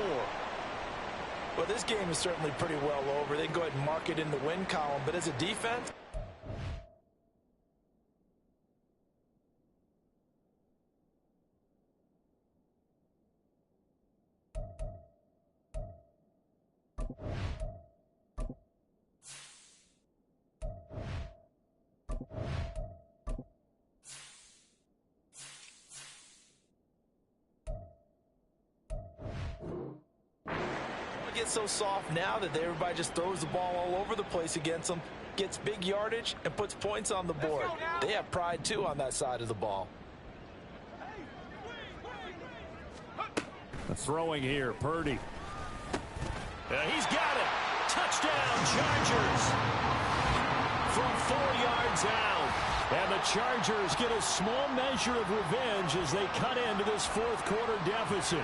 Well, this game is certainly pretty well over. They can go ahead and mark it in the win column, but as a defense, gets so soft now that everybody just throws the ball all over the place against them, gets big yardage, and puts points on the board. They have pride, too, on that side of the ball. Throwing here, Purdy. He's got it. Touchdown, Chargers. From 4 yards out. And the Chargers get a small measure of revenge as they cut into this fourth quarter deficit.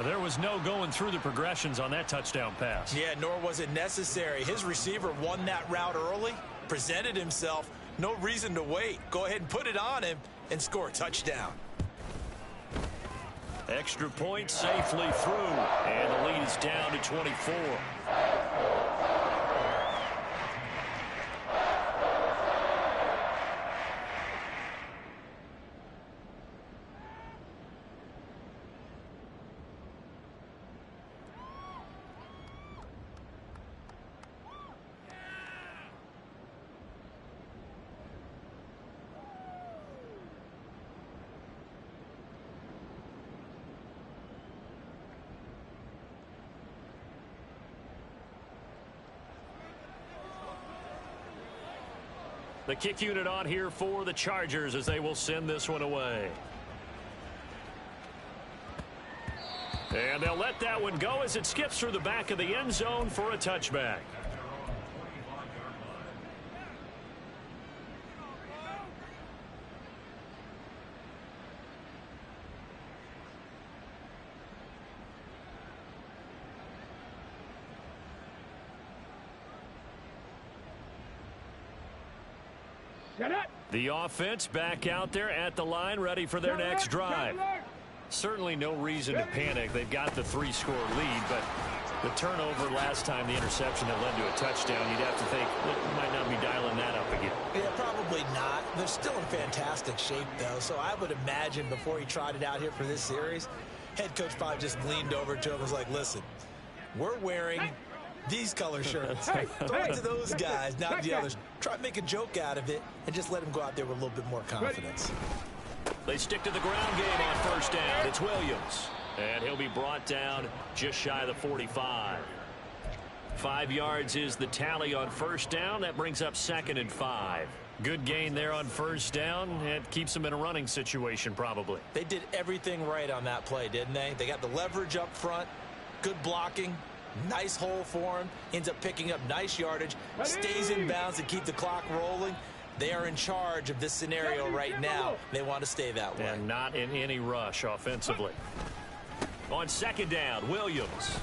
There was no going through the progressions on that touchdown pass. Yeah, nor was it necessary. His receiver won that route early, presented himself. No reason to wait. Go ahead and put it on him and score a touchdown. Extra point safely through. And the lead is down to 24. The kick unit on here for the Chargers as they will send this one away. And they'll let that one go as it skips through the back of the end zone for a touchback. The offense back out there at the line, ready for their next drive. Certainly no reason to panic. They've got the 3-score lead, but the turnover last time, the interception that led to a touchdown, you'd have to think they might not be dialing that up again. Yeah, probably not. They're still in fantastic shape, though, so I would imagine before he trotted out here for this series, head coach probably just leaned over to him and was like, listen, we're wearing these color shirts. Throw it to those guys, not the others. Try to make a joke out of it and just let them go out there with a little bit more confidence. They stick to the ground game on first down. It's Williams. And he'll be brought down just shy of the 45. 5 yards is the tally on first down. That brings up 2nd and 5. Good gain there on first down. It keeps them in a running situation probably. They did everything right on that play, didn't they? They got the leverage up front, good blocking, nice hole for him, ends up picking up nice yardage, stays in bounds to keep the clock rolling. They are in charge of this scenario right now. They want to stay that way. And not in any rush offensively. On second down, Williams.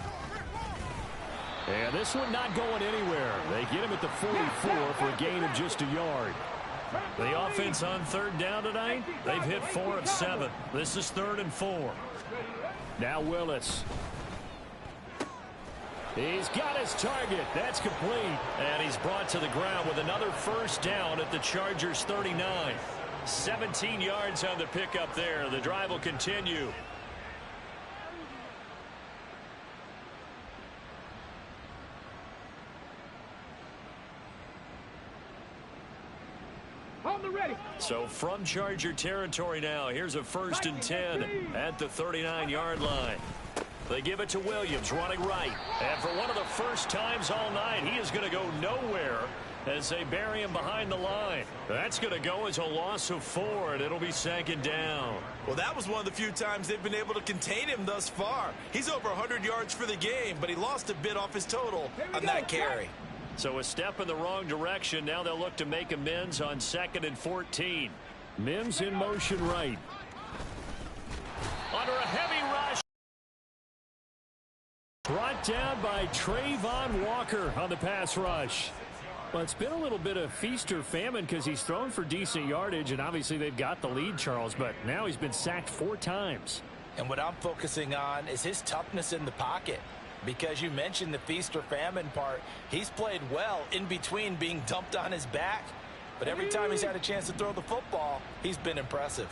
And this one not going anywhere. They get him at the 44 for a gain of just a yard. The offense on third down tonight, they've hit 4 of 7. This is 3rd and 4. Now Willis. He's got his target. That's complete. And he's brought to the ground with another first down at the Chargers 39. 17 yards on the pickup there. The drive will continue. So from Charger territory now, here's a 1st and 10 at the 39-yard line. They give it to Williams, running right. And for one of the first times all night, he is going to go nowhere as they bury him behind the line. That's going to go as a loss of 4, and it'll be 2nd down. Well, that was one of the few times they've been able to contain him thus far. He's over 100 yards for the game, but he lost a bit off his total on that carry. So a step in the wrong direction. Now they'll look to make amends on 2nd and 14. Mims in motion right. Under a heavy rush. Brought down by Trayvon Walker on the pass rush. Well, it's been a little bit of feast or famine because he's thrown for decent yardage, and obviously they've got the lead, Charles, but now he's been sacked 4 times. And what I'm focusing on is his toughness in the pocket. Because you mentioned the feast or famine part, he's played well in between being dumped on his back. But every time he's had a chance to throw the football, he's been impressive.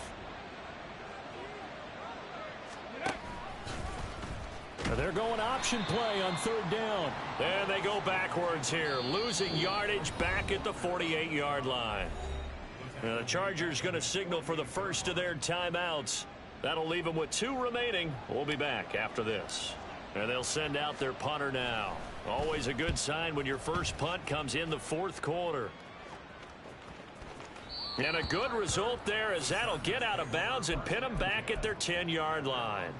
They're going option play on 3rd down. And they go backwards here, losing yardage back at the 48-yard line. The Chargers going to signal for the first of their timeouts. That'll leave them with 2 remaining. We'll be back after this. And they'll send out their punter now. Always a good sign when your first punt comes in the 4th quarter. And a good result there, as that'll get out of bounds and pin them back at their 10-yard line.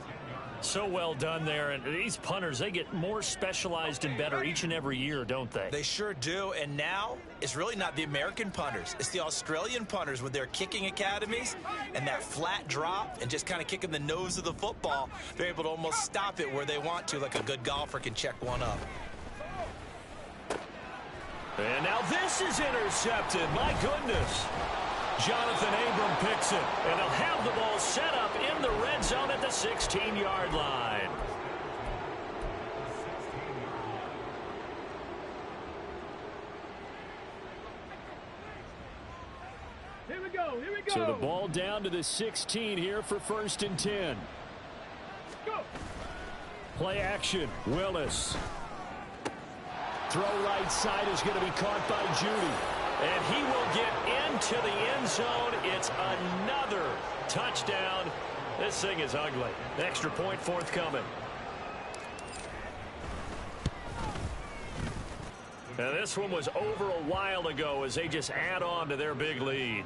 So well done there. And these punters, they get more specialized and better each and every year, don't they? They sure do. And now it's really not the American punters. It's the Australian punters with their kicking academies and that flat drop and just kind of kicking the nose of the football. They're able to almost stop it where they want to, like a good golfer can check one up. And now this is intercepted. My goodness. Jonathan Abram picks it, and they'll have the ball set up in the red zone at the 16-yard line. Here we go. Here we go. So the ball down to the 16 here for 1st and 10. Go. Play action. Willis. Throw right side is going to be caught by Judy. And he will get into the end zone. It's another touchdown. This thing is ugly. Extra point forthcoming. And this one was over a while ago as they just add on to their big lead.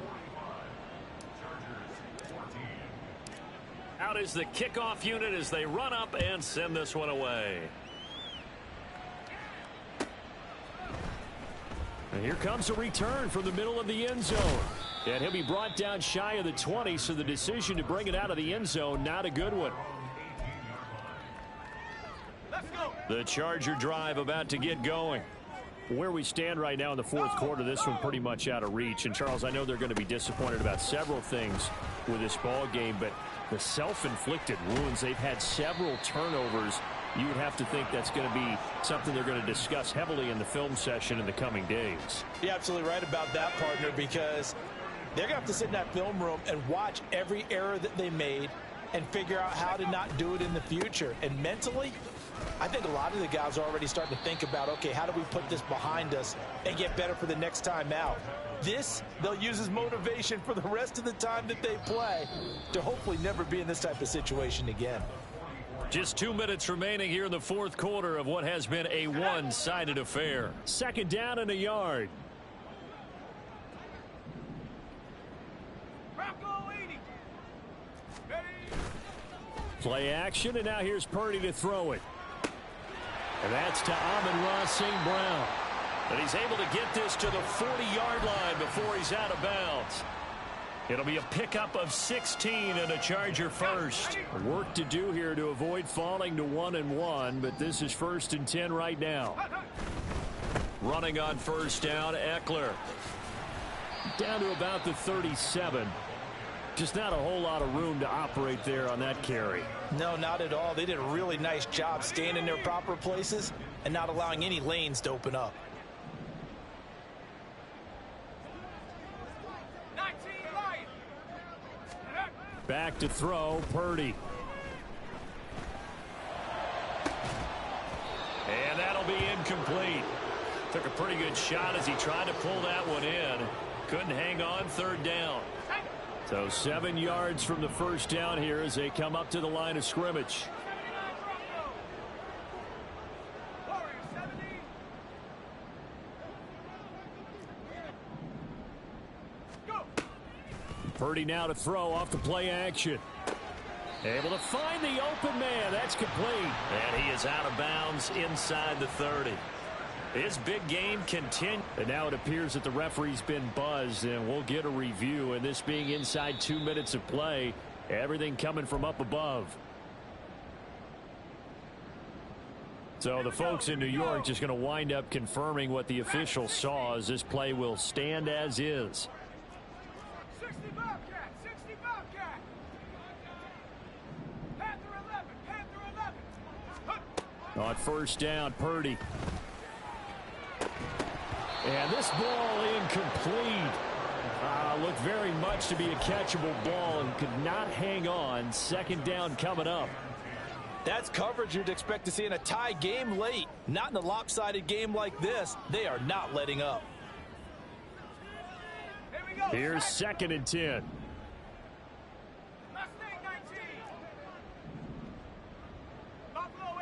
Out is the kickoff unit as they run up and send this one away. And here comes a return from the middle of the end zone. And he'll be brought down shy of the 20, so the decision to bring it out of the end zone, not a good one. Let's go. The Charger drive about to get going. Where we stand right now in the fourth quarter, this one pretty much out of reach. And, Charles, I know they're going to be disappointed about several things with this ball game, but the self-inflicted wounds, they've had several turnovers. You would have to think that's going to be something they're going to discuss heavily in the film session in the coming days. You're absolutely right about that, partner, because they're going to have to sit in that film room and watch every error that they made and figure out how to not do it in the future. And mentally, I think a lot of the guys are already starting to think about, okay, how do we put this behind us and get better for the next time out? This, they'll use as motivation for the rest of the time that they play to hopefully never be in this type of situation again. Just 2 minutes remaining here in the fourth quarter of what has been a one-sided affair. 2nd down and a yard. Play action, and now here's Purdy to throw it. And that's to Amon-Ra St. Brown. And he's able to get this to the 40-yard line before he's out of bounds. It'll be a pickup of 16 and a Charger first. Work to do here to avoid falling to 1-1, but this is 1st and 10 right now. Running on 1st down, Eckler. Down to about the 37. Just not a whole lot of room to operate there on that carry. No, not at all. They did a really nice job staying in their proper places and not allowing any lanes to open up. Back to throw, Purdy. And that'll be incomplete. Took a pretty good shot as he tried to pull that one in. Couldn't hang on, 3rd down. So 7 yards from the 1st down here as they come up to the line of scrimmage. Purdy now to throw off the play action. Able to find the open man. That's complete. And he is out of bounds inside the 30. His big game continues. And now it appears that the referee's been buzzed, and we'll get a review. And this being inside 2 minutes of play, everything coming from up above. So the folks in New York just going to wind up confirming what the official saw, as this play will stand as is. 60 Bobcat, 60 Bobcat. Panther 11, Panther 11. On 1st down, Purdy. And this ball incomplete. Looked very much to be a catchable ball and could not hang on. 2nd down coming up. That's coverage you'd expect to see in a tie game late. Not in a lopsided game like this. They are not letting up. Here we go. Here's 2nd and 10. Mustang 19. Buffalo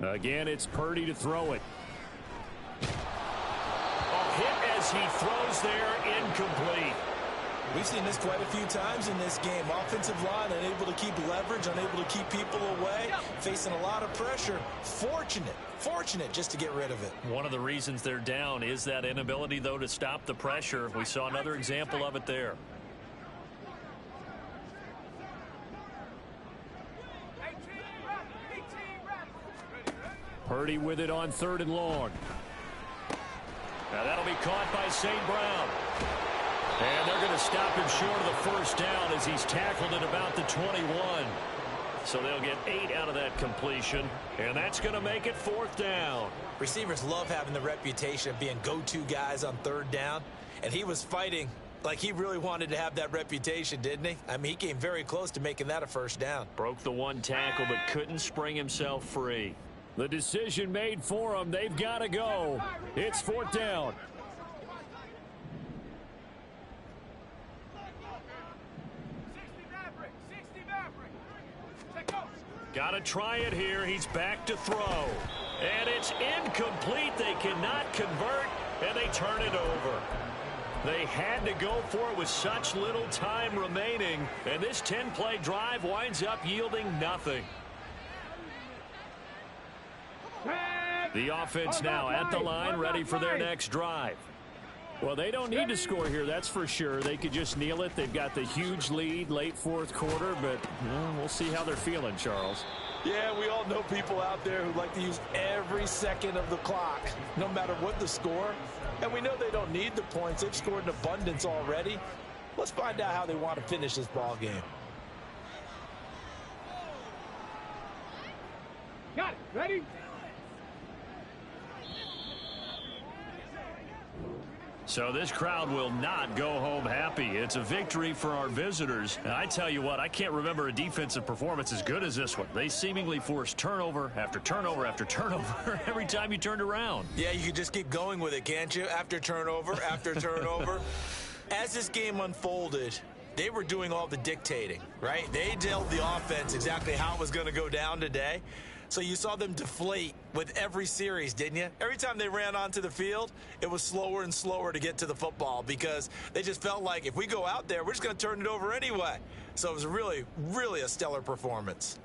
18. Again, it's Purdy to throw it. Oh, hit as goes. He throws there, incomplete. We've seen this quite a few times in this game. Offensive line unable to keep leverage, unable to keep people away, facing a lot of pressure. Fortunate just to get rid of it. One of the reasons they're down is that inability, though, to stop the pressure. We saw another example of it there. Purdy with it on 3rd and long. Now that'll be caught by St. Brown. And they're going to stop him short of the first down as he's tackled at about the 21. So they'll get 8 out of that completion, and that's going to make it 4th down. Receivers love having the reputation of being go-to guys on 3rd down, and he was fighting like he really wanted to have that reputation, didn't he? I mean, he came very close to making that a 1st down. Broke the one tackle but couldn't spring himself free. The decision made for him. They've got to go. It's 4th down. Got to try it here. He's back to throw. And it's incomplete. They cannot convert, and they turn it over. They had to go for it with such little time remaining, and this 10-play drive winds up yielding nothing. The offense now at the line, ready for their next drive. Well, they don't need to score here, that's for sure. They could just kneel it. They've got the huge lead late 4th quarter, but we'll see how they're feeling, Charles. Yeah, we all know people out there who like to use every second of the clock, no matter what the score. And we know they don't need the points. They've scored in abundance already. Let's find out how they want to finish this ball game. Got it. Ready? So this crowd will not go home happy. It's a victory for our visitors. And I tell you what, I can't remember a defensive performance as good as this one. They seemingly forced turnover after turnover after turnover every time you turned around. Yeah, you can just keep going with it, can't you? After turnover, after turnover. As this game unfolded, they were doing all the dictating, right? They told the offense exactly how it was going to go down today. So you saw them deflate with every series, didn't you? Every time they ran onto the field, it was slower and slower to get to the football because they just felt like if we go out there, we're just going to turn it over anyway. So it was really, really a stellar performance.